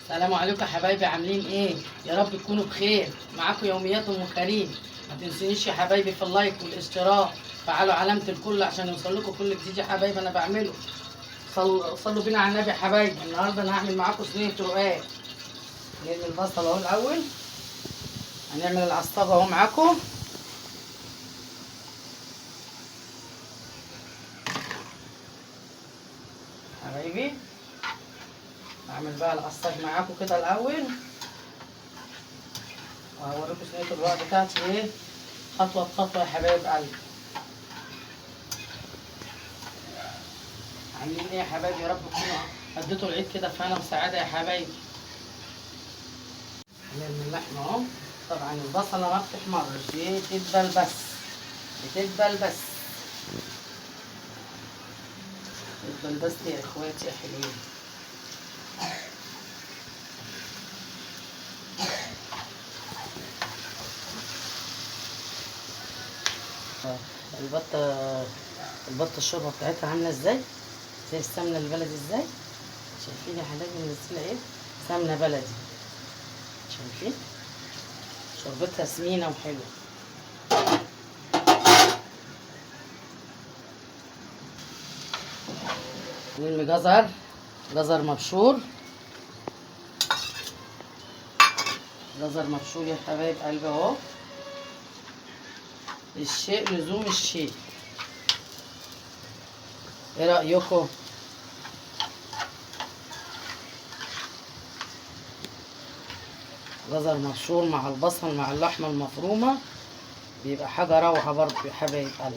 السلام عليكم يا حبايبي، عاملين ايه؟ يا رب تكونوا بخير. معاكم يوميات ام كريم. ما تنسونيش يا حبايبي في اللايك والاشتراك، فعلوا علامة الكل عشان يوصل لكم كل جديد يا حبايبي انا بعمله. صلوا بينا على النبي يا حبايبي. النهارده انا هعمل معاكم صينية رقاق. نرمي البصل اهو الاول، هنعمل العصاجة اهو معاكم. حبايبي هعمل بقى العصاج معاكم كده الاول، وهوريكم صينية الرقاق بتاعتي ايه خطوة بخطوة يا حبايب قلبي. عاملين ايه يا حبايبي؟ يا رب تكونوا اديتوا العيد كده في هنا وسعاده يا حبايبي. نرمي اللحمه اهو. طبعا البصله ما بتحمرش، بتدبل بس، بتدبل بس، بتدبل بس يا اخواتي يا حلوين. البطه البطه الشوربه بتاعتها عامله ازاي؟ زي السمنه البلدي ازاي؟ شايفين يا حبايبي منزله ايه؟ سمنه بلدي. شايفين شوربتها سمينه وحلوه. نرمي جزر مبشور، جزر مبشور يا حبايب قلبي اهو. الشيء لزوم الشيء. ايه رأيكم؟ جزر مبشور مع البصل مع اللحمة المفرومة بيبقى حاجة روعة برضه يا حبايب قلبي.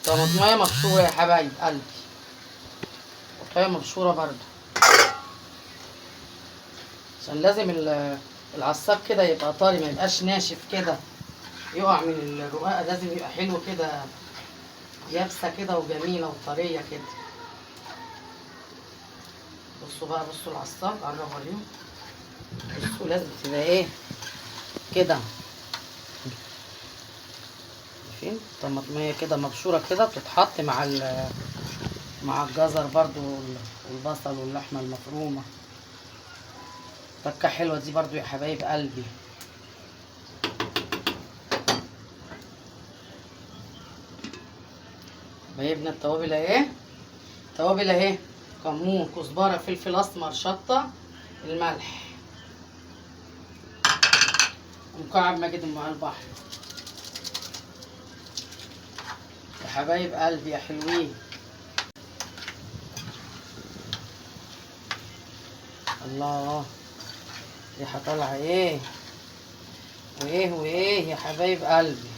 طماطمية مبشورة يا حبايب قلبي، طماطمية مبشورة برضه، عشان لازم العصاج كده يبقى طري، ما يبقاش ناشف كده يقع من الرقاقة. لازم يبقى حلو كده، يابسة كده وجميلة وطرية كده. بصوا بقى، بصوا العصاج قرب اوريهم. بصوا لازم تبقى ايه كده، شايفين طماطمية كده مبشورة كده بتتحط مع الجزر برضو والبصل واللحمة المفرومة. تكة حلوة دي برضو يا حبايب قلبي. حبايبنا التوابل اهي، توابل اهي: كمون، كزبرة، فلفل اسمر، شطة، الملح، ومكعب ماجد مع البحر يا حبايب قلبي يا حلوين. الله، ريحة طالعة ايه وايه وايه يا حبايب قلبي.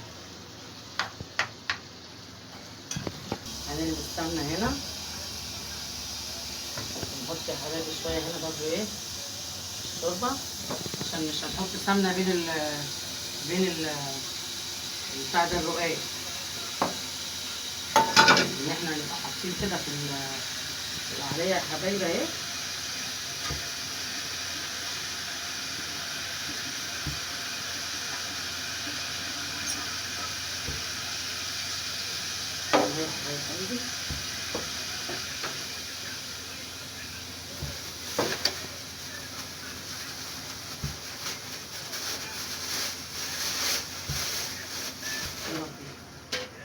هنرمي السمنة هنا، نحط يا حبايبي شوية هنا برضو ايه الشوربة، عشان مش هنحط سمنة بين بتاع ده الرقاق، ان احنا نبقى حاطين كده في العلية يا حبايبي اهي. اهي يا حبايب قلبي.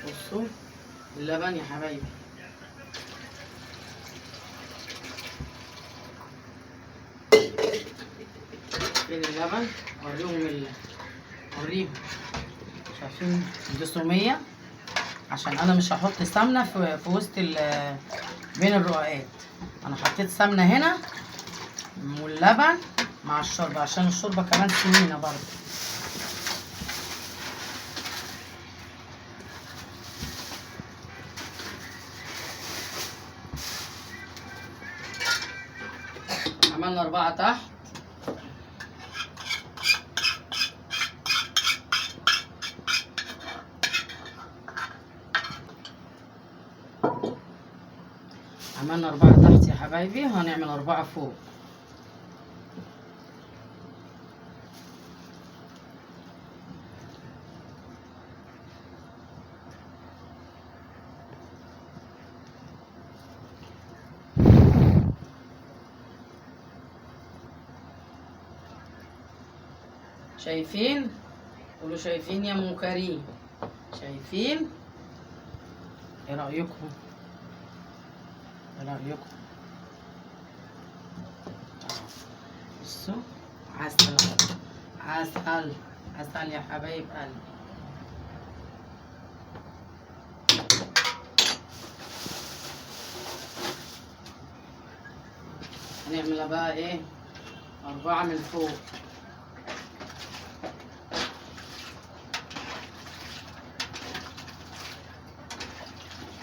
بصوا اللبن يا حبايبي، فين اللبن؟ اوريهم شايفين دي سمية، عشان انا مش هحط سمنة في وسط بين الرقاقات. انا حطيت سمنة هنا واللبن مع الشوربة، عشان الشوربة كمان سمينة برضه. عملنا 4 تحت. عملنا 4 تحت يا حبايبي، هنعمل 4 فوق. شايفين؟ قولوا شايفين يا ام كريم؟ شايفين؟ ايه رأيكم؟ ايه رأيكم؟ بصوا، عسل عسل عسل يا حبايب قلبي. هنعملها بقى ايه؟ 4 من فوق.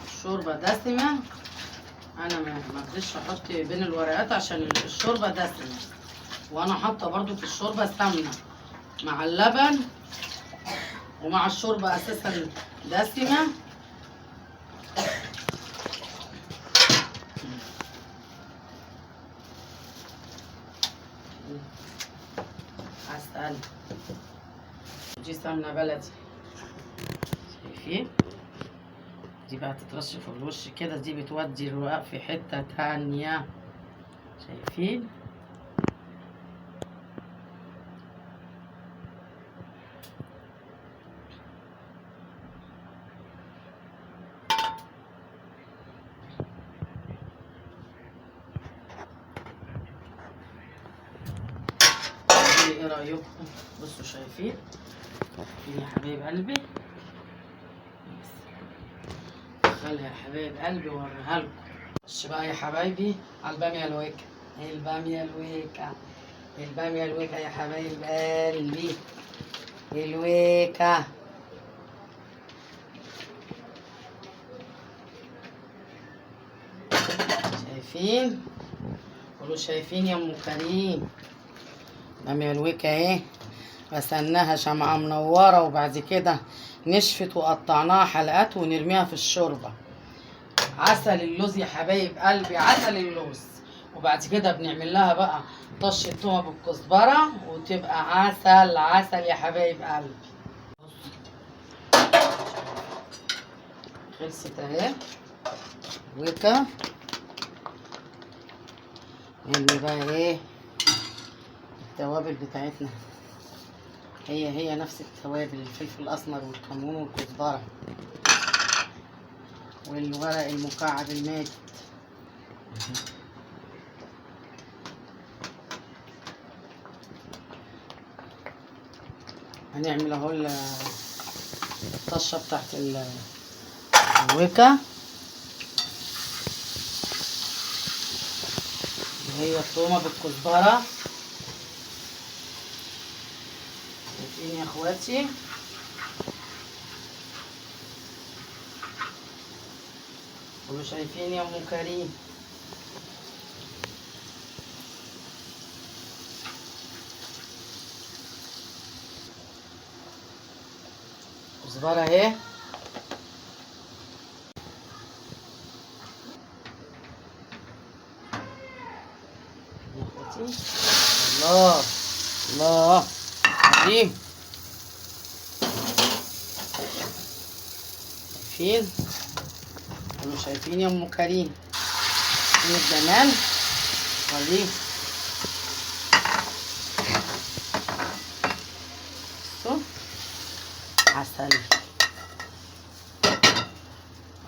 الشوربة دسمة، انا ما رضيتش احط بين الورقات عشان الشوربة دسمة، وانا حاطة برضو في الشوربة سمنة مع اللبن ومع الشوربة اساسا دسمة. عسل. دي سمنة بلدي، شايفين؟ دي بقى تترش في الوش كده، دي بتودي الرقاق في حتة تانية، شايفين؟ ايه رأيكم؟ بصوا شايفين؟ يا حبايب قلبي، خليها يا حبايب قلبي واوريها لكم. خش بقى يا حبايبي على البامية الويكة. البامية الويكة، البامية الويكة يا حبايب قلبي، الويكة. شايفين؟ قولوا شايفين يا ام كريم؟ بامية الويكة اهي، غسلناها شمعة منورة، وبعد كده نشفت وقطعناها حلقات ونرميها في الشوربة. عسل اللوز يا حبايب قلبي، عسل اللوز. وبعد كده بنعمل لها بقى طشة تومة بالكزبرة، وتبقى عسل عسل يا حبايب قلبي. خلصت اهي ويكا. نعمل بقى ايه؟ التوابل بتاعتنا هي نفس التوابل، الفلفل الاسمر والكمون والكزبره والورق المكعب الماجد. هنعمل اهو الطشه بتاعت الويكا، هي التومه بالكزبره. شايفين يا اخواتي؟ قولوا شايفين يا ام كريم؟ كزبره اهي. يا اخواتي الله الله عظيم. شايفين؟ قولوا شايفين يا ام كريم؟ شايفين الجمال؟ وريه. بصوا عسل.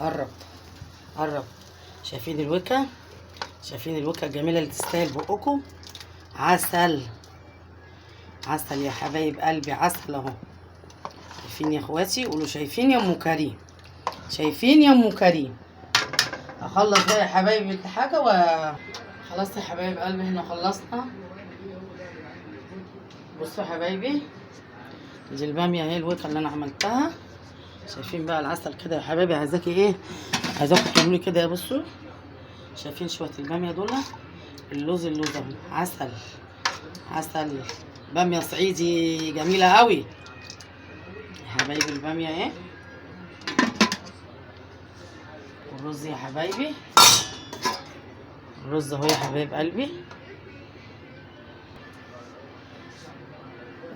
قرب قرب. شايفين الوكا؟ شايفين الوكا الجميله اللي تستاهل بقكم؟ عسل عسل يا حبايب قلبي، عسل اهو. شايفين يا اخواتي؟ قولوا شايفين يا ام كريم؟ شايفين يا ام كريم؟ اخلص بقى يا حبايبي الحاجه خلاص يا حبايب قلبي، احنا خلصنا. بصوا يا حبايبي، دي الباميه اهي الوكا اللي انا عملتها. شايفين بقى العسل كده يا حبايبي؟ عايزاكي ايه؟ عايزاكم تعملوا كده يا بصوا. شايفين شويه الباميه دول؟ اللوز اهو، عسل عسل. باميه صعيدي جميله قوي يا حبايبي. الباميه اهي، والرز يا حبايبي، الرز اهو يا حبايب قلبي.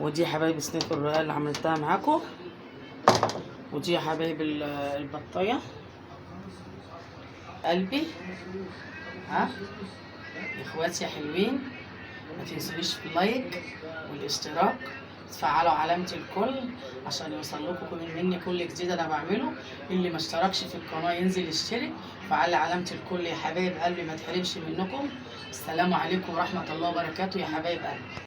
ودي يا حبايبي صينيه الرقاق اللي عملتها معاكم. ودي يا حبايبي البطايه قلبي. ها يا اخواتي يا حلوين، ما تنسونيش في اللايك والاشتراك تفعلوا علامة الكل عشان يوصل لكم مني كل جديد انا بعمله. اللي ما اشتركش في القناة ينزل يشترك، فعلى علامة الكل يا حبايب قلبي، ما تحرمش منكم. السلام عليكم ورحمة الله وبركاته يا حبايب قلبي.